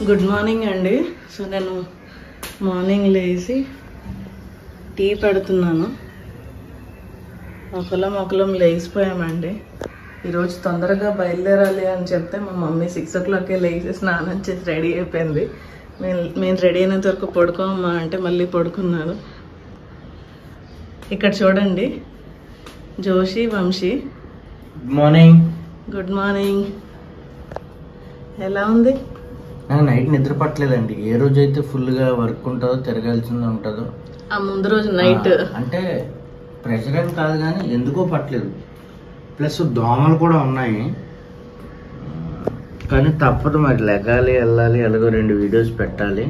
Good morning అండి. So నేను morning లేచి టీ పెడుతున్నాను. ఒకలం లేచిపోయామండి. ఈరోజు తొందరగా బయలుదేరాలి అని చెప్తే మా మమ్మీ 6 o'clock లేచి స్నానం చేసి రెడీ అయిపోయింది. మేము రెడీ అయినంత వరకు పడుకోమా అంటే మళ్ళీ పడుకున్నారు. ఇక్కడ చూడండి, Joshi, Vamshi. Good morning. Good morning. ఎలా ఉంది? నైట్ నిద్ర పట్టలేదండి. ఏ రోజు అయితే ఫుల్గా వర్క్ ఉంటుందో, తిరగాల్సింది ఉంటుందో ఆ ముందు రోజు నైట్ అంటే ప్రెషర్ ఏం కాదు కానీ ఎందుకో పట్టలేదు. ప్లస్ దోమలు కూడా ఉన్నాయి. కానీ తప్పదు, మరి లెగాలి, వెళ్ళాలి, ఎలాగో 2 వీడియోస్ పెట్టాలి.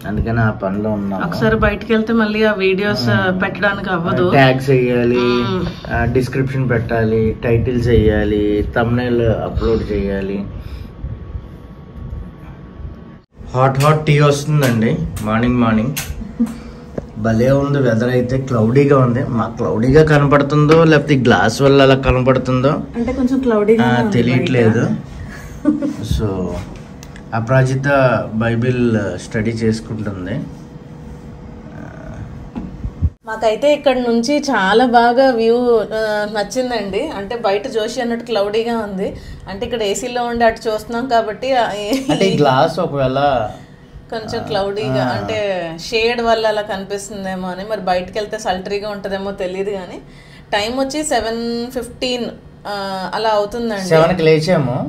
అందుకని ఆ పనిలో ఉన్నాను. ఒకసారి బయటకు వెళ్తే మళ్ళీ ఆ వీడియోస్ పెట్టడానికి అవ్వదు. ట్యాగ్స్ వేయాలి, డిస్క్రిప్షన్ పెట్టాలి, టైటిల్స్ వేయాలి, థంబ్నెయిల్ అప్లోడ్ చేయాలి. హాట్ టీ వస్తుందండి మార్నింగ్. భలే ఉంది. వెదర్ అయితే క్లౌడీగా ఉంది. మాకు క్లౌడీగా కనపడుతుందో లేకపోతే గ్లాస్ వల్ల అలా కనపడుతుందో అంటే కొంచెం క్లౌడీగా తెలియట్లేదు. సో అపరాజిత బైబిల్ స్టడీ చేసుకుంటుంది. మాకైతే ఇక్కడ నుంచి చాలా బాగా వ్యూ నచ్చిందండి. అంటే బయట జోషి అన్నట్టు క్లౌడీగా ఉంది. అంటే ఇక్కడ ఏసీలో ఉండి అటు చూస్తున్నాం కాబట్టి గ్లాస్ ఒకవేళ కొంచెం క్లౌడీగా అంటే షేడ్ వల్ల అలా కనిపిస్తుందేమో అని. మరి బయటకు వెళ్తే సల్టరీగా ఉంటుందేమో తెలియదు. కానీ టైం వచ్చి 7:15 అలా అవుతుందండి. 7కి లేచాము.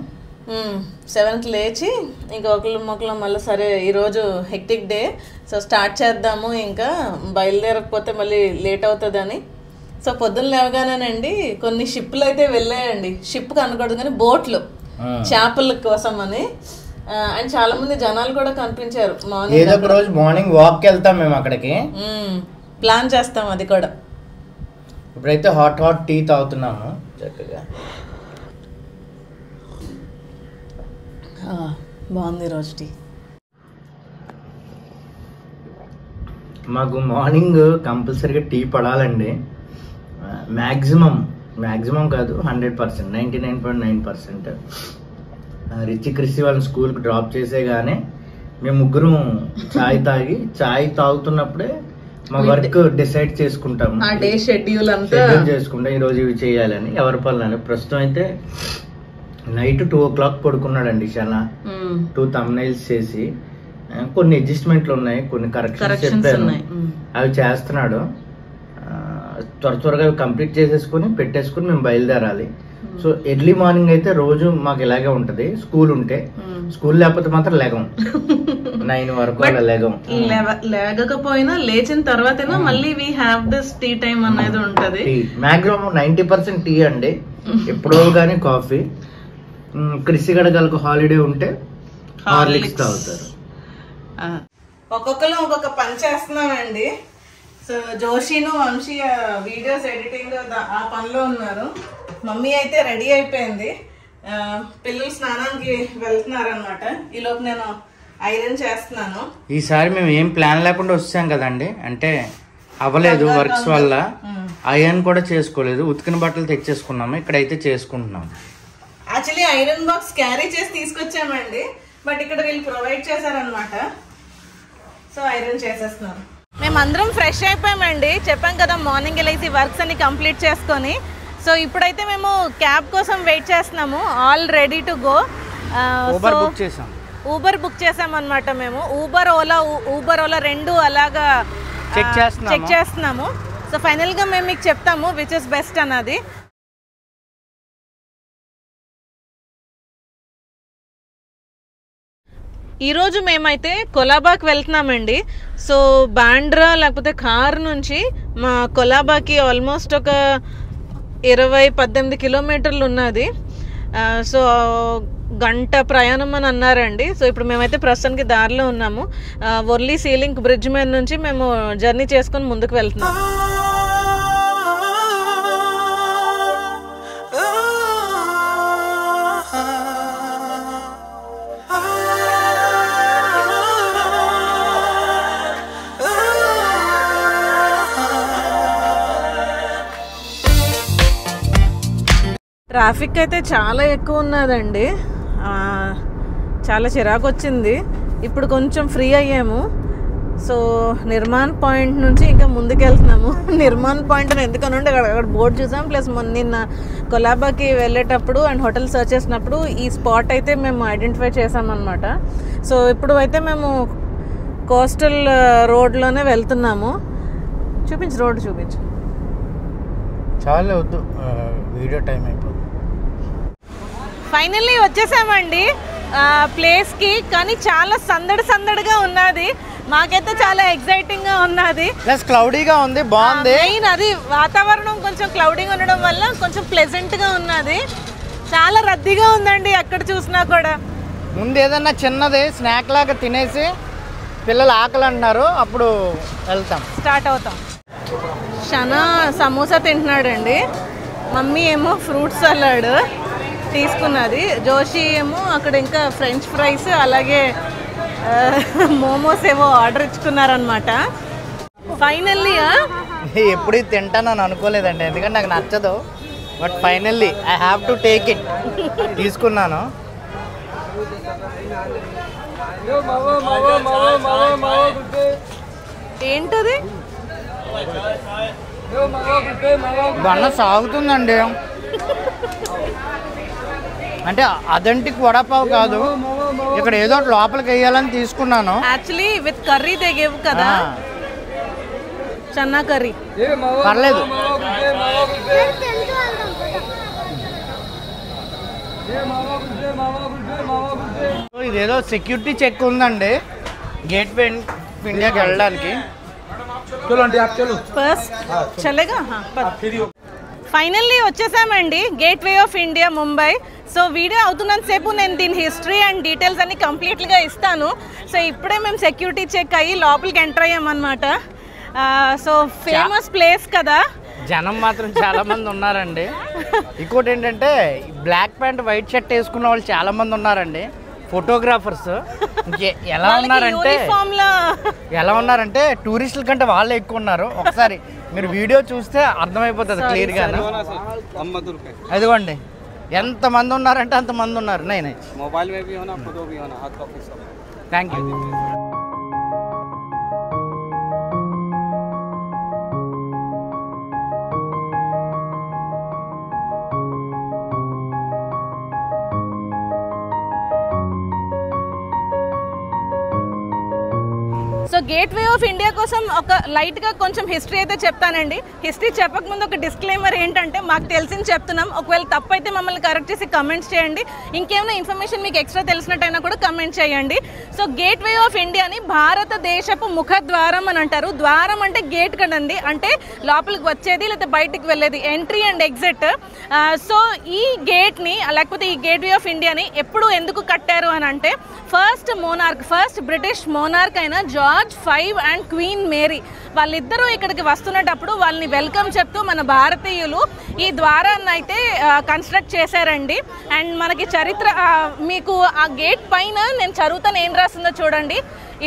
7కి లేచి ఇంకా ఒకళ్ళు మళ్ళీ సరే ఈరోజు హెక్టిక్ డే, సో స్టార్ట్ చేద్దాము, ఇంకా బయలుదేరకపోతే మళ్ళీ లేట్ అవుతుందని. సో పొద్దున్న లేవగానేనండి కొన్ని షిప్లు అయితే వెళ్ళాయండి. షిప్ కనకూడదు కానీ బోట్లు, చేపల కోసం అని. అండ్ చాలా మంది జనాలు కూడా కనిపించారు. మార్నింగ్ వాక్ వెళ్తాం మేము అక్కడికి, ప్లాన్ చేస్తాం అది కూడా. ఇప్పుడైతే హాట్ టీ తాగుతున్నాము చక్కగా. బాగుంది రోజు టీ. మాకు మార్నింగ్ కంపల్సరీగా టీ పడాలండి. మ్యాక్సిమం కాదు, 100%, 99.9%. రిచి క్రిసి వాళ్ళని స్కూల్కి డ్రాప్ చేసేగానే మేము ముగ్గురం చాయ్ తాగుతున్నప్పుడే మా వర్క్ డిసైడ్ చేసుకుంటాము. డే షెడ్యూల్ చేసుకుంటాం. ఈరోజు ఇవి చేయాలని, ఎవరి పనులని. ప్రస్తుతం అయితే నైట్ 2 o'clock పడుకున్నాడండి. చాలా 2 thumbnails చేసి, కొన్ని అడ్జస్ట్మెంట్లు ఉన్నాయి, కొన్ని కరెక్షన్స్ చెప్పాను, అవి చేస్తున్నాడు. త్వరగా కంప్లీట్ చేసేసుకుని పెట్టేసుకుని మేము బయలుదేరాలి. సో ఎర్లీ మార్నింగ్ అయితే రోజు మాకు ఇలాగే ఉంటది. స్కూల్ ఉంటే, స్కూల్ లేకపోతే మాత్రం లేగం. 9 వరకు అలా లేకపోయినా లేచిన తర్వాతైనా మళ్ళీ we have this tea time అనేది ఉంటది. మాక్సిమం 90% టీ అండి. ఎప్పుడో గానీ కాఫీ. క్రిసి గడగలకు హాలిడే ఉంటే హార్లిక్స్ తాగుతారు. ఒక్కొక్కరు ఒక్కొక్క పని చేస్తున్నామండి. సో జోషిను, వంశీ వీడియోస్ ఎడిటింగ్ ఆ పనిలో ఉన్నారు. మమ్మీ అయితే రెడీ అయిపోయింది. పిల్లలు స్నానానికి వెళ్తున్నారనమాట. ఈలోపు నేను ఐరన్ చేస్తున్నాను. ఈసారి మేము ఏం ప్లాన్ లేకుండా వచ్చాం కదండి. అంటే అవ్వలేదు వర్క్స్ వల్ల. ఐరన్ కూడా చేసుకోలేదు. ఉతికిన బట్టలు తెచ్చేసుకున్నాము. ఇక్కడైతే చేసుకుంటున్నాం. యాక్చువల్లీ ఐరన్ బాక్స్ క్యారీ చేసి తీసుకొచ్చామండి, బట్ ఇక్కడ వీళ్ళు ప్రొవైడ్ చేశారనమాట. సో ఐరన్ చేసేస్తున్నాను. మేమందరం ఫ్రెష్ అయిపోయామండి. చెప్పాం కదా మార్నింగ్ వెళ్ళేసి వర్క్స్ అన్ని కంప్లీట్ చేసుకొని. సో ఇప్పుడైతే మేము క్యాబ్ కోసం వెయిట్ చేస్తున్నాము. All ready to go. Uber book చేసాం అనమాట. మేము ఊబర్ ఓలా 2 అలాగా చెక్ చేస్తున్నాము. సో ఫైనల్గా మేము మీకు చెప్తాము విచ్ ఇస్ బెస్ట్ అన్నది. ఈరోజు మేమైతే కొలాబాకి వెళ్తున్నామండి. సో బాండ్రా లేకపోతే కార్ నుంచి మా కొలాబాకి ఆల్మోస్ట్ ఒక 20-18 కిలోమీటర్లు ఉన్నది. సో గంట ప్రయాణం అని అన్నారండి. సో ఇప్పుడు మేమైతే ప్రస్తుతానికి దారిలో ఉన్నాము. వర్లీ సీలింగ్ బ్రిడ్జ్ మీద నుంచి మేము జర్నీ చేసుకొని ముందుకు వెళ్తున్నాం. ట్రాఫిక్ అయితే చాలా ఎక్కువ ఉన్నదండి. చాలా చిరాకు వచ్చింది. ఇప్పుడు కొంచెం ఫ్రీ అయ్యాము. సో నిర్మాణ్ పాయింట్ నుంచి ఇంకా ముందుకు వెళ్తున్నాము. నిర్మాణ్ పాయింట్ ఎందుకనంటే అక్కడ బోర్డు చూసాం. ప్లస్ నిన్న కొలాబాకి వెళ్ళేటప్పుడు అండ్ హోటల్ సర్చ్ చేసినప్పుడు ఈ స్పాట్ అయితే మేము ఐడెంటిఫై చేసామన్నమాట. సో ఇప్పుడు అయితే మేము కోస్టల్ రోడ్లోనే వెళ్తున్నాము. చూపించు, రోడ్డు చూపించు. చాలా వద్దు, వీడియో టైం అయిపోతుంది. ఫైనల్లీ వచ్చేసామండి ప్లేస్కి. కానీ చాలా సందడిగా ఉన్నది. మాకైతే చాలా ఎక్సైటింగ్గా ఉన్నది. ప్లస్ క్లౌడీగా ఉంది, బాగుంది. మెయిన్ అది వాతావరణం కొంచెం క్లౌడీగా ఉండడం వల్ల కొంచెం ప్లెజెంట్గా ఉన్నది. చాలా రద్దీగా ఉందండి ఎక్కడ చూసినా కూడా. ముందు ఏదన్నా చిన్నది స్నాక్ లాగా తినేసి పిల్లలు ఆకలి అంటున్నారు, అప్పుడు వెళ్తాం, స్టార్ట్ అవుతాం. షనా సమోసా తింటున్నాడండి. మమ్మీ ఏమో ఫ్రూట్ సలాడ్ తీసుకున్నది. జోషి ఏమో అక్కడ ఇంకా ఫ్రెంచ్ ఫ్రైస్ అలాగే మోమోస్ ఏవో ఆర్డర్ ఇచ్చుకున్నారనమాట. ఫైనల్లీ ఎప్పుడు తింటానని అనుకోలేదండి, ఎందుకంటే నాకు నచ్చదు. But finally I have to take it. తీసుకున్నాను. ఏంటది? బండ సాగుతుందండి. అంటే అథెంటిక్ వడపావ్ కాదు, ఇక్కడ ఏదో లోపలికి వేయాలని తీసుకున్నాను. Actually with curry they give కదా, చన్నా కర్రీ. పర్లేదు. ఇదేదో సెక్యూరిటీ చెక్ ఉందండి గేట్ వే ఆఫ్ ఇండియాకి వెళ్ళడానికి. ఫస్ట్ చలేగా. ఫైనల్లీ వచ్చేసామండి gateway of India Mumbai. So video అవుతున్నంతసేపు నేను దీని హిస్టరీ అండ్ డీటెయిల్స్ అన్ని కంప్లీట్గా ఇస్తాను. సో ఇప్పుడే మేము సెక్యూరిటీ చెక్ అయ్యి లోపలికి ఎంటర్ అయ్యామన్నమాట. సో ఫేమస్ ప్లేస్ కదా. జనం మాత్రం చాలా మంది ఉన్నారండి. ఇంకోటి ఏంటంటే బ్లాక్ ప్యాంట్ వైట్ షర్ట్ వేసుకున్న వాళ్ళు చాలా మంది ఉన్నారండి, ఫోటోగ్రాఫర్స్. ఎలా ఉన్నారంటే టూరిస్టుల కంటే వాళ్ళే ఎక్కువ ఉన్నారు. ఒకసారి మీరు వీడియో చూస్తే అర్థమైపోతుంది క్లియర్గా. అదిగోండి ఎంతమంది ఉన్నారంటే అంతమంది ఉన్నారు. Nine mobile thank you. So gate way of India కోసం ఒక లైట్గా కొంచెం హిస్టరీ అయితే చెప్తానండి. హిస్టరీ చెప్పకముందు ఒక డిస్క్లైమర్ ఏంటంటే, మాకు తెలిసింది చెప్తున్నాం. ఒకవేళ తప్పు అయితే మమ్మల్ని కరెక్ట్ చేసి కమెంట్స్ చేయండి. ఇంకేమైనా ఇన్ఫర్మేషన్ మీకు ఎక్స్ట్రా తెలిసినట్టయినా కూడా కమెంట్ చేయండి. సో గేట్ వే ఆఫ్ ఇండియాని భారతదేశపు ముఖద్వారం అని అంటారు. ద్వారం అంటే గేట్ కదండి, అంటే లోపలికి వచ్చేది లేదా బయటికి వెళ్ళేది, ఎంట్రీ అండ్ ఎగ్జిట్. సో ఈ గేట్ని లేకపోతే ఈ గేట్ వే ఆఫ్ ఇండియాని ఎప్పుడు ఎందుకు కట్టారు అని అంటే, ఫస్ట్ బ్రిటిష్ మోనార్క్ అయిన జార్జ్ 5 అండ్ క్వీన్ మేరీ వాళ్ళిద్దరూ ఇక్కడికి వస్తున్నప్పుడు వాళ్ళని వెల్కమ్ చెప్తూ మన భారతీయులు ఈ ద్వారాన్ని అయితే కన్స్ట్రక్ట్ చేశారండి. అండ్ మనకి చరిత్ర మీకు ఆ గేట్ పైన నేను చదువుతాను ఏం రాసిందో చూడండి.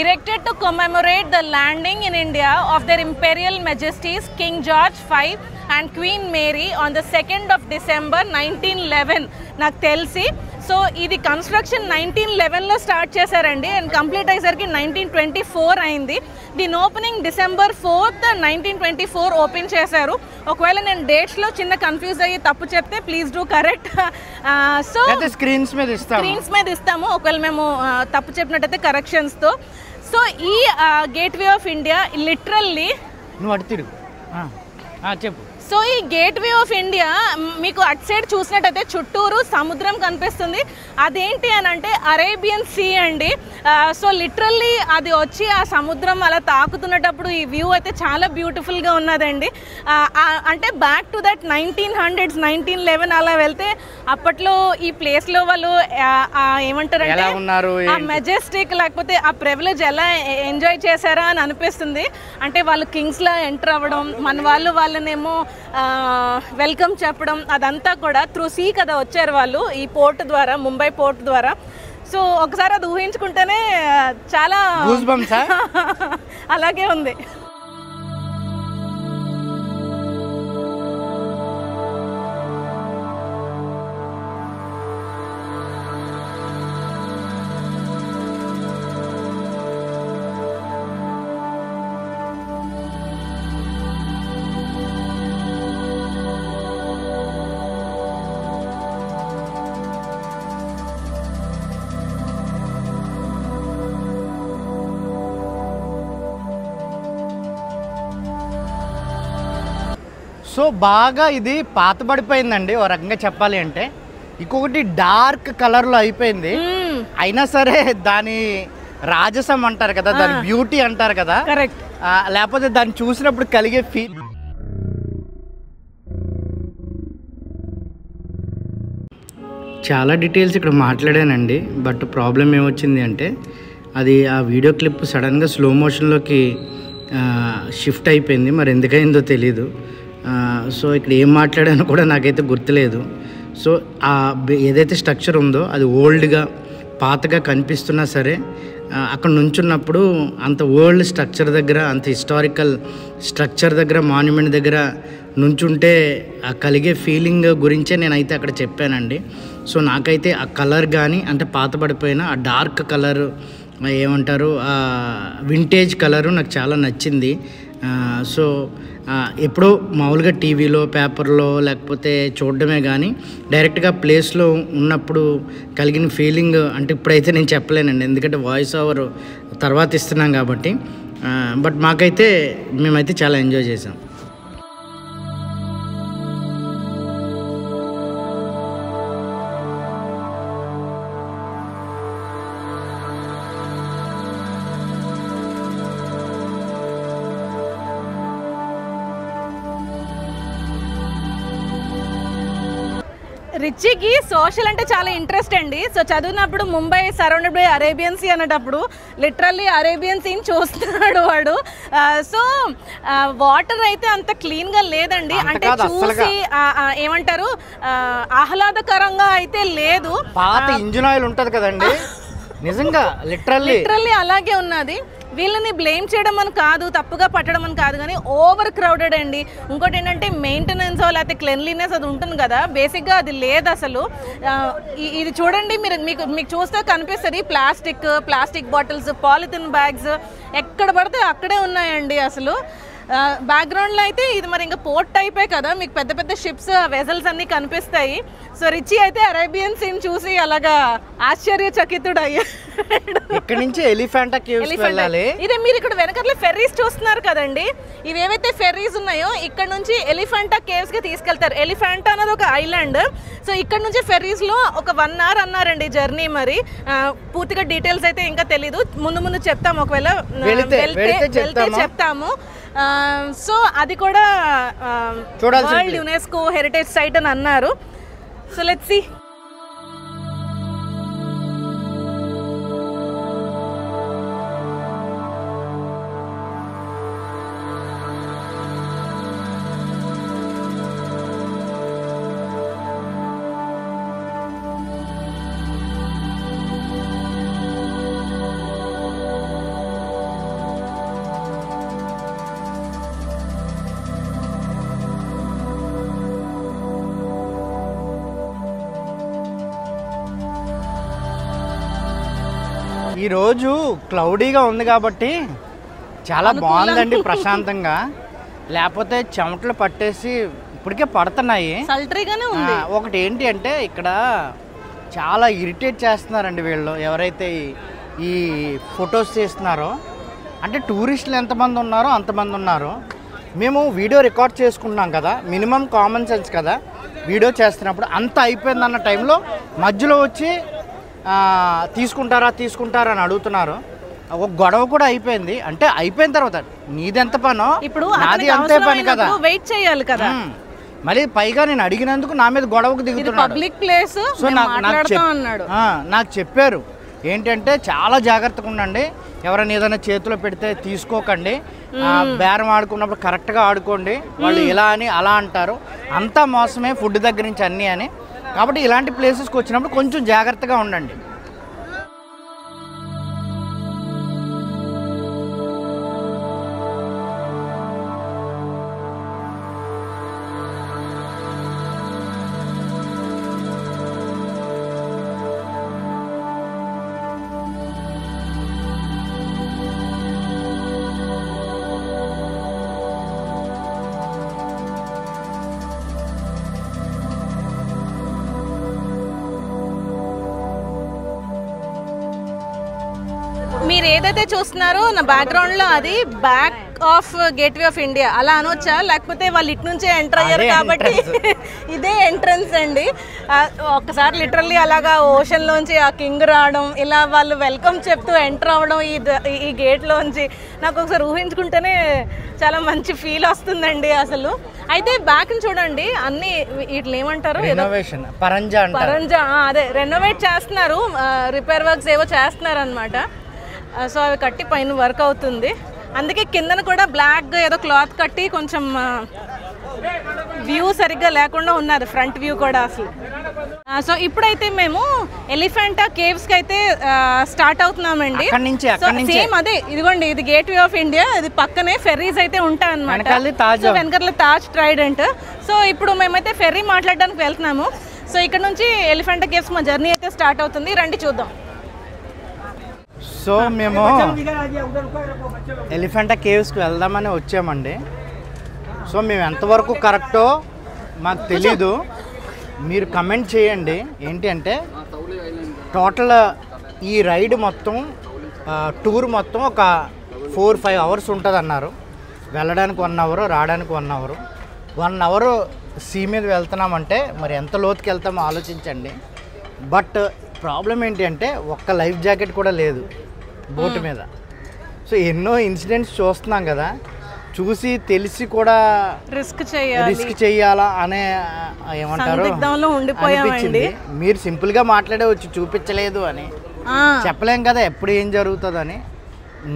erected to commemorate the landing in India of their Imperial Majesties King George V and Queen Mary on the 2nd of December 1911. నాకు తెలిసి సో ఇది కన్స్ట్రక్షన్ 1911లో స్టార్ట్ చేశారండి అండ్ కంప్లీట్ అయ్యేసరికి 1924 అయింది. దీని ఓపెనింగ్ December 4th 1924 ఓపెన్ చేశారు. ఒకవేళ నేను డేట్స్లో చిన్న కన్ఫ్యూజ్ అయ్యి తప్పు చెప్తే please do correct. So screens మీద ఇస్తాము ఒకవేళ మేము తప్పు చెప్పినట్టయితే కరెక్షన్స్తో. సో ఈ gate way of India literally చెప్పు. సో ఈ గేట్ వే ఆఫ్ ఇండియా మీకు అటు సైడ్ చూసినట్టయితే చుట్టూరు సముద్రం కనిపిస్తుంది. అదేంటి అని అంటే అరేబియన్ సీ అండి. సో లిటరల్లీ అది వచ్చి ఆ సముద్రం అలా తాకుతున్నప్పుడు ఈ వ్యూ అయితే చాలా బ్యూటిఫుల్గా ఉన్నదండి. అంటే బ్యాక్ టు దట్ 1900s 1911 అలా వెళ్తే అప్పట్లో ఈ ప్లేస్లో వాళ్ళు ఏమంటారంటే ఆ మెజెస్టిక్ లేకపోతే ఆ ప్రివిలేజ్ ఎలా ఎంజాయ్ చేశారా అని అనిపిస్తుంది. అంటే వాళ్ళు కింగ్స్లా ఎంటర్ అవ్వడం, మన వాళ్ళనేమో వెల్కమ్ చెప్పడం, అదంతా కూడా త్రూ సీ కదా వచ్చారు వాళ్ళు ఈ పోర్ట్ ద్వారా, ముంబై పోర్ట్ ద్వారా. సో ఒకసారి అది ఊహించుకుంటేనే చాలా అలాగే ఉంది. సో బాగా ఇది పాతబడిపోయిందండి ఓ రకంగా చెప్పాలి అంటే. ఇంకొకటి డార్క్ కలర్లో అయిపోయింది. అయినా సరే దాని రాజసం అంటారు కదా, దాని బ్యూటీ అంటారు కదా, కరెక్ట్. లేకపోతే దాన్ని చూసినప్పుడు కలిగే ఫీల్. చాలా డీటెయిల్స్ ఇక్కడ మాట్లాడానండి. బట్ ప్రాబ్లం ఏమొచ్చింది అంటే అది ఆ వీడియో క్లిప్ సడన్గా స్లో మోషన్లోకి షిఫ్ట్ అయిపోయింది. మరి ఎందుకైందో తెలీదు. సో ఇక్కడ ఏం మాట్లాడానో కూడా నాకైతే గుర్తులేదు. సో ఏదైతే స్ట్రక్చర్ ఉందో అది ఓల్డ్గా పాతగా కనిపిస్తున్నా సరే అక్కడ నుంచున్నప్పుడు అంత ఓల్డ్ స్ట్రక్చర్ దగ్గర, అంత హిస్టారికల్ స్ట్రక్చర్ దగ్గర, మాన్యుమెంట్ దగ్గర నుంచుంటే ఆ కలిగే ఫీలింగ్ గురించే నేనైతే అక్కడ చెప్పానండి. సో నాకైతే ఆ కలర్ కానీ, అంటే పాతబడిపోయిన ఆ డార్క్ కలర్ ఏమంటారు, వింటేజ్ కలరు నాకు చాలా నచ్చింది. సో ఎప్పుడో మామూలుగా టీవీలో, పేపర్లో లేకపోతే చూడడమే కానీ డైరెక్ట్గా ప్లేస్లో ఉన్నప్పుడు కలిగిన ఫీలింగ్ అంటే ఇప్పుడైతే నేను చెప్పలేనండి, ఎందుకంటే వాయిస్ ఓవర్ తర్వాత ఇస్తున్నాం కాబట్టి. బట్ మేమైతే చాలా ఎంజాయ్ చేసాం. రిచికి సోషల్ అంటే చాలా ఇంట్రెస్ట్ అండి. సో చదివినప్పుడు Mumbai surrounded by Arabian sea అనేటప్పుడు లిటరల్లీ అరేబియన్ సీని చూస్తున్నాడు వాడు. సో వాటర్ అయితే అంత క్లీన్గా లేదండి, అంటే చూసి ఏమంటారు ఆహ్లాదకరంగా అయితే లేదు. పాత ఇంజిన్ ఆయిల్ ఉంటుంది కదండి, నిజంగా లిటరల్లీ అలాగే ఉన్నది. వీళ్ళని బ్లేమ్ చేయడం అని కాదు, తప్పుగా పట్టడం అని కాదు, కానీ ఓవర్ క్రౌడెడ్ అండి. ఇంకోటి ఏంటంటే మెయింటెనెన్స్ లేకపోతే క్లెన్లీనెస్ అది ఉంటుంది కదా, బేసిక్గా అది లేదు అసలు. ఇది చూడండి, మీకు చూస్తే కనిపిస్తుంది ప్లాస్టిక్ బాటిల్స్, పాలిథిన్ బ్యాగ్స్ ఎక్కడ పడితే అక్కడే ఉన్నాయండి అసలు. బ్యాక్గ్రౌండ్లో అయితే ఇది మరి ఇంకా పోర్ట్ టైపే కదా, మీకు పెద్ద పెద్ద షిప్స్, వెజల్స్ అన్నీ కనిపిస్తాయి. సో రిచి అయితే అరేబియన్ సీన్ చూసి అలాగా ఆశ్చర్యచకితుడు అయ్యాడు. ఇక్కడ నుంచి ఎలిఫెంటా కేవ్స్ వెళ్ళాలి. ఇదే మీరు ఇక్కడ వెనకట్లే ఫెర్రీస్ చూస్తున్నారు కదండి, ఇవేవైతే ఫెర్రీస్ ఉన్నాయో ఇక్కడ నుంచి ఎలిఫెంటా కేవ్స్ కి తీసుకెళ్తారు. ఎలిఫెంటా అనేది ఒక ఐలాండ్. సో ఇక్కడ నుంచి ఫెర్రీస్ లో ఒక 1 hour అన్నారండి జర్నీ. మరి పూర్తిగా డీటెయిల్స్ అయితే ఇంకా తెలీదు, ముందు చెప్తాము, ఒకవేళ వెళ్తే చెప్తాము. సో అది కూడా వరల్డ్ యునెస్కో హెరిటేజ్ సైట్ అని అన్నారు. So let's see. ఈరోజు క్లౌడీగా ఉంది కాబట్టి చాలా బాగుందండి, ప్రశాంతంగా. లేకపోతే చెమటలు పట్టేసి ఇప్పటికే పడుతున్నాయి. ఒకటి ఏంటి అంటే ఇక్కడ చాలా ఇరిటేట్ చేస్తున్నారండి వీళ్ళు, ఎవరైతే ఈ ఫొటోస్ చేస్తున్నారో. అంటే టూరిస్టులు ఎంతమంది ఉన్నారో అంతమంది ఉన్నారు. మేము వీడియో రికార్డ్ చేసుకుంటున్నాం కదా, మినిమం కామన్ సెన్స్ కదా, వీడియో చేస్తున్నప్పుడు అంత అయిపోయిందన్న టైంలో మధ్యలో వచ్చి తీసుకుంటారా అని అడుగుతున్నారు. ఒక గొడవ కూడా అయిపోయింది. అంటే అయిపోయిన తర్వాత నీదెంత పనో ఇప్పుడు నాది అంతే పని కదా, వెయిట్ చేయాలి కదా. మళ్ళీ పైగా నేను అడిగినందుకు నా మీద గొడవకు దిగుతున్నాడు. సో నాకు చెప్పారు ఏంటంటే చాలా జాగ్రత్తగా ఉండండి, ఎవరైనా ఏదైనా చేతిలో పెడితే తీసుకోకండి, బేరం ఆడుకున్నప్పుడు కరెక్ట్గా ఆడుకోండి, వాళ్ళు ఇలా అని అలా అంటారు, అంతా మోసమే ఫుడ్ దగ్గర నుంచి అన్నీ అని. కాబట్టి ఇలాంటి ప్లేసెస్కి వచ్చినప్పుడు కొంచెం జాగ్రత్తగా ఉండండి. మీరు ఏదైతే చూస్తున్నారో నా బ్యాక్గ్రౌండ్ లో అది back of gateway of India అలా అనొచ్చా, లేకపోతే వాళ్ళు ఇటు నుంచే ఎంటర్ అయ్యారు కాబట్టి ఇదే ఎంట్రన్స్ అండి. ఒక్కసారి లిటరల్లీ అలాగా ఓషన్ లోంచి ఆ కింగ్ రావడం, ఇలా వాళ్ళు వెల్కమ్ చెప్తూ ఎంటర్ అవ్వడం ఈ గేట్ లోంచి నాకు ఒకసారి ఊహించుకుంటేనే చాలా మంచి ఫీల్ వస్తుందండి అసలు. అయితే బ్యాక్ చూడండి, అన్ని వీటిని ఏమంటారు, పరంజా అదే రెనోవేట్ చేస్తున్నారు, రిపేర్ వర్క్స్ ఏవో చేస్తున్నారు అనమాట. సో అవి కట్టి పైన వర్క్ అవుతుంది, అందుకే కిందన కూడా బ్లాక్గా ఏదో క్లాత్ కట్టి కొంచెం వ్యూ సరిగ్గా లేకుండా ఉన్నది, ఫ్రంట్ వ్యూ కూడా అసలు. సో ఇప్పుడైతే మేము ఎలిఫెంటా కేవ్స్కి అయితే స్టార్ట్ అవుతున్నామండి. సేమ్ అదే, ఇదిగోండి ఇది గేట్వే ఆఫ్ ఇండియా, ఇది పక్కనే ఫెర్రీస్ అయితే ఉంటాయి అనమాట, వెనకట్ల తాజ్ ట్రైడెంట్. సో ఇప్పుడు మేమైతే ఫెర్రీ మాట్లాడడానికి వెళ్తున్నాము. సో ఇక్కడ నుంచి ఎలిఫెంటా కేవ్స్ మా జర్నీ అయితే స్టార్ట్ అవుతుంది, రండి చూద్దాం. సో మేము ఎలిఫెంటా కేవ్స్కి వెళ్దామని వచ్చామండి. సో మేము ఎంతవరకు కరెక్టో మాకు తెలీదు, మీరు కమెంట్ చేయండి. ఏంటి అంటే టోటల్ ఈ రైడ్ మొత్తం టూర్ మొత్తం ఒక 4-5 అవర్స్ ఉంటుంది అన్నారు. వెళ్ళడానికి 1 అవర్, రావడానికి 1 అవర్. 1 అవర్ సీ మీద వెళ్తున్నామంటే మరి ఎంత లోతుకి వెళ్తామో ఆలోచించండి. బట్ ప్రాబ్లం ఏంటి అంటే ఒక్క లైఫ్ జాకెట్ కూడా లేదు బోటు మీద. సో ఎన్నో ఇన్సిడెంట్స్ చూస్తున్నాం కదా, చూసి తెలిసి కూడా రిస్క్ చేయాలా అనే ఏమంటారు అనిపించింది. మీరు సింపుల్గా మాట్లాడే వచ్చి చూపించలేదు అని చెప్పలేం కదా ఎప్పుడు ఏం జరుగుతుందని.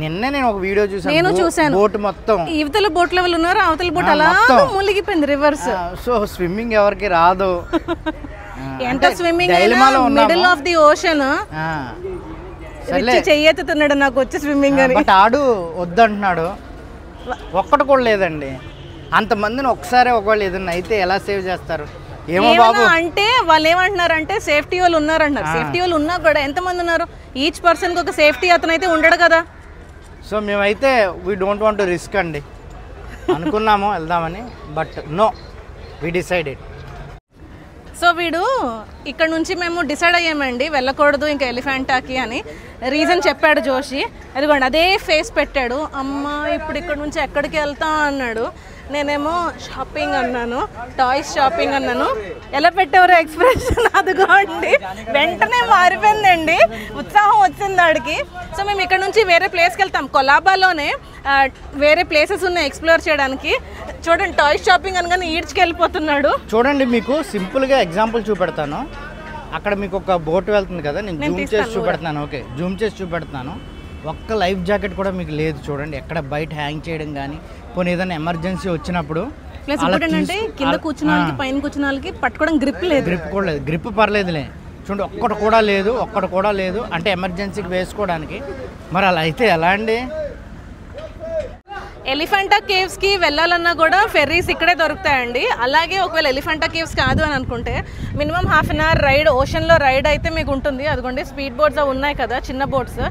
నిన్నే నేను ఒక వీడియో చూసాను, బోట్ మొత్తం ఇవతల బోట్ లెవెల్ ఉన్నారు, అవతల బోట్ అలా మునిగిపోయింది రివర్స్. సో స్విమ్మింగ్ ఎవరికి రాదు, ఎంత swimming middle of the ocean చెయ్యెత్తుతున్నాడు నాకు వచ్చి స్విమ్మింగ్ అని. బట్ ఆడు వద్దంటున్నాడు, ఒక్కటి కూడా లేదండి. అంతమందిని ఒకసారి ఒకవేళ ఏదన్నా అయితే ఎలా సేవ్ చేస్తారు ఏమో బాబు. అంటే వాళ్ళు ఏమంటున్నారంటే సేఫ్టీ వాళ్ళు ఉన్నారంటున్నారు. సేఫ్టీ వాళ్ళు ఉన్నా కూడా ఎంతమంది ఉన్నారు, ఈచ్ పర్సన్కి ఒక సేఫ్టీ అతను అయితే ఉండడు కదా. సో మేమైతే we don't want to risk అండి అనుకున్నాము వెళ్దామని, but no we decided. So వీడు ఇక్కడ నుంచి మేము డిసైడ్ అయ్యామండి వెళ్ళకూడదు ఇంకా ఎలిఫెంటాకి అని. రీజన్ చెప్పాడు జోషి, అదిగోండి అదే ఫేస్ పెట్టాడు. అమ్మ ఇప్పుడు ఇక్కడ నుంచి ఎక్కడికి వెళ్తాం అన్నాడు. నేనేమో షాపింగ్ అన్నాను, టాయ్స్ షాపింగ్ అన్నాను. ఎలా పెట్టేవారు ఎక్స్ప్రెషన్ అదిగోండి, వెంటనే మారిపోయిందండి, ఉత్సాహం వచ్చింది వాడికి. సో మేము ఇక్కడ నుంచి వేరే ప్లేస్కి వెళ్తాం, కొలాబాలోనే వేరే ప్లేసెస్ ఉన్నాయి ఎక్స్ప్లోర్ చేయడానికి. చూడండి టాయ్స్ షాపింగ్ అనగానే ఈడ్చుకెళ్ళిపోతున్నాడు. చూడండి మీకు సింపుల్గా ఎగ్జాంపుల్ చూపెడతాను. అక్కడ మీకు ఒక బోట్ వెళ్తుంది కదా, నేను జూమ్ చేసి చూపెడతాను. ఓకే, జూమ్ చేసి చూపెడతాను. ఒక్క లైఫ్ జాకెట్ కూడా మీకు లేదు చూడండి, ఎక్కడ బయట హ్యాంగ్ చేయడం కానీ, పోనీ ఏదైనా ఎమర్జెన్సీ వచ్చినప్పుడు. ప్లస్ ఏంటంటే కింద కూర్చున్న వాళ్ళకి పైన కూర్చున్న వాళ్ళకి పట్టుకోవడం గ్రిప్ లేదు. గ్రిప్ కూడా లేదు, గ్రిప్ పర్లేదులే. చూడండి ఒక్కటి కూడా లేదు అంటే ఎమర్జెన్సీకి వేసుకోవడానికి. మరి అలా అయితే ఎలా అండి? ఎలిఫెంటా కేవ్స్కి వెళ్ళాలన్నా కూడా ఫెర్రీస్ ఇక్కడే దొరుకుతాయండి. అలాగే ఒకవేళ ఎలిఫెంటా కేవ్స్ కాదు అని అనుకుంటే మినిమం 1/2 an hour రైడ్, ఓషన్లో రైడ్ అయితే మీకు ఉంటుంది. అదిగోండి స్పీడ్ బోట్స్ ఉన్నాయి కదా, చిన్న బోట్స్,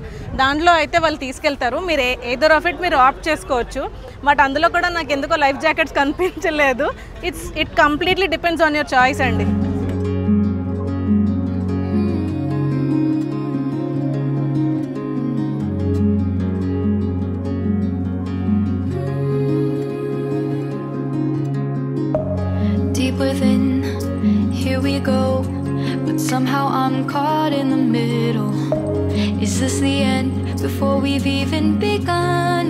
దాంట్లో అయితే వాళ్ళు తీసుకెళ్తారు. మీరు ఏదో ఆఫ్ ఇట్ మీరు ఆప్ట్ చేసుకోవచ్చు. బట్ అందులో కూడా నాకు ఎందుకో లైఫ్ జాకెట్స్ కనిపించలేదు. It completely depends on your choice అండి. Within, here we go, but somehow I'm caught in the middle. Is this the end before we've even begun?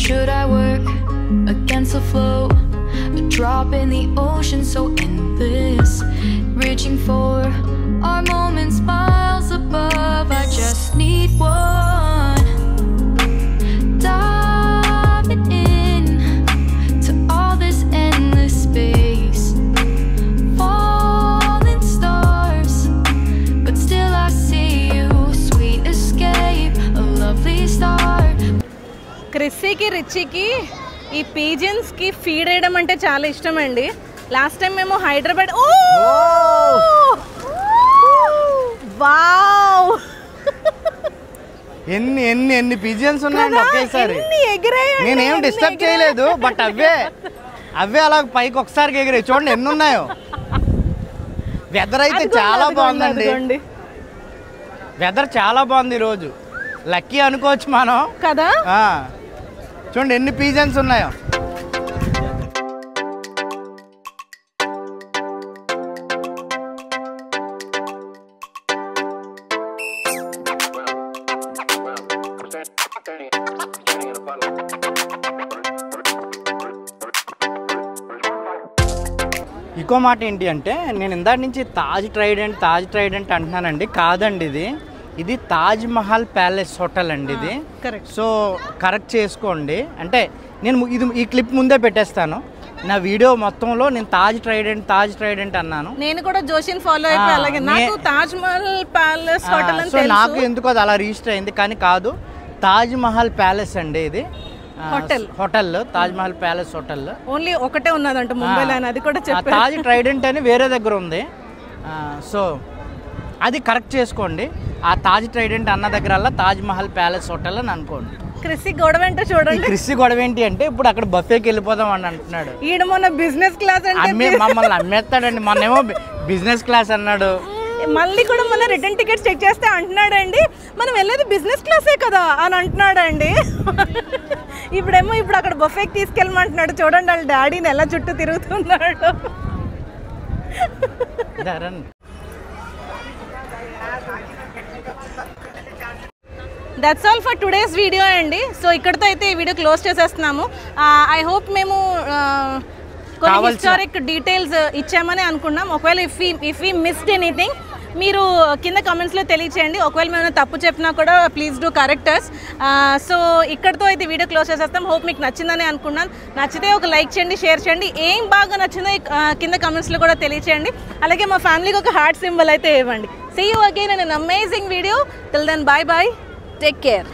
Should I work against the flow, a drop in the ocean so endless, reaching for our moments miles above? I just need one, diving in to all this endless space, falling stars, but still I see you, sweet escape, a lovely start. క్రిస్సీకి రిచ్చికి ఈ పీజన్స్కి feed చేయడం అంటే చాలా ఇష్టం అండి. Last time మేము Hyderabad, wow ఎన్ని pigeons ఉన్నాయండి ఒకేసారి. నేనేం డిస్టర్బ్ చేయలేదు, బట్ అవే అలా పైకి ఒకసారి ఎగిరాయి. చూడండి ఎన్ని ఉన్నాయో. వెదర్ అయితే చాలా బాగుందండి, వెదర్ చాలా బాగుంది ఈరోజు. లక్కీ అనుకోవచ్చు మనం కదా. చూడండి ఎన్ని పీజన్స్ ఉన్నాయో. ఇంకో మాట ఏంటి అంటే నేను ఇందాక నుంచి తాజ్ ట్రైడెంట్ అంటున్నానండి. కాదండి, ఇది తాజ్ మహల్ ప్యాలెస్ హోటల్ అండి ఇది. సో కరెక్ట్ చేసుకోండి. అంటే నేను ఈ క్లిప్ ముందే పెట్టేస్తాను. నా వీడియో మొత్తంలో నేను తాజ్ ట్రైడెంట్ అన్నాను. నేను కూడా జోషిని ఫాలో అయిపోయి అలాగే నాకు తాజ్ మహల్ ప్యాలెస్ హోటల్ అని తెలుసు. నాకు ఎందుకో అది అలా రిజిస్టర్ అయింది, కానీ కాదు, తాజ్ మహల్ ప్యాలెస్ అండి ఇది. Hotel Taj Mahal palace hotel only ఒకటే ఉన్నదంట ముంబైలో, అది కూడా చెప్పారు. తాజ్ ట్రైడెంట్ అని వేరే దగ్గర ఉంది. సో అది కరెక్ట్ చేసుకోండి. ఆ తాజ్ ట్రైడెంట్ అన్న దగ్గర తాజ్ మహల్ ప్యాలెస్ హోటల్ అని అనుకోండి. క్రిస్సి గొడవ ఏంటో చూడండి. క్రిస్సి గొడవ ఏంటి అంటే ఇప్పుడు అక్కడ బఫేకి వెళ్ళిపోదాం అని అంటున్నాడు. ఈడ మొన్న బిజినెస్ క్లాస్ అంటే మమ్మల్ని అమ్మేస్తాడండి. మొన్నేమో బిజినెస్ క్లాస్ అన్నాడు, మళ్ళీ కూడా మన రిటర్న్ టికెట్స్ చెక్ చేస్తే అంటున్నాడండి మనం వెళ్ళేది బిజినెస్ క్లాసే కదా అని అంటున్నాడండి. ఇప్పుడు అక్కడ బఫేకి తీసుకెళ్ళమంటున్నాడు. చూడండి వాళ్ళ డాడీని ఎలా చుట్టూ తిరుగుతున్నాడు. That's all for today's video అండి. సో ఇక్కడితో అయితే ఈ వీడియో క్లోజ్ చేసేస్తున్నాము. ఐ హోప్ మేము కొన్ని హిస్టారిక్ డీటెయిల్స్ ఇచ్చామని అనుకున్నాం. ఒకవేళ ఇఫ్ వి మిస్డ్ ఎనీథింగ్ మీరు కింద కామెంట్స్లో తెలియచేయండి. ఒకవేళ మేము తప్పు చెప్పినా కూడా please do correct us. So ఇక్కడితో అయితే వీడియో క్లోజ్ చేసేస్తాం. హోప్ మీకు నచ్చిందని అనుకున్నాను. నచ్చితే ఒక లైక్ చేయండి, షేర్ చేయండి. ఏం బాగా నచ్చిందో కింద కామెంట్స్లో కూడా తెలియచేయండి. అలాగే మా ఫ్యామిలీకి ఒక హార్ట్ సింబల్ అయితే ఇవ్వండి. See you again in an amazing video. Till then bye bye, take care.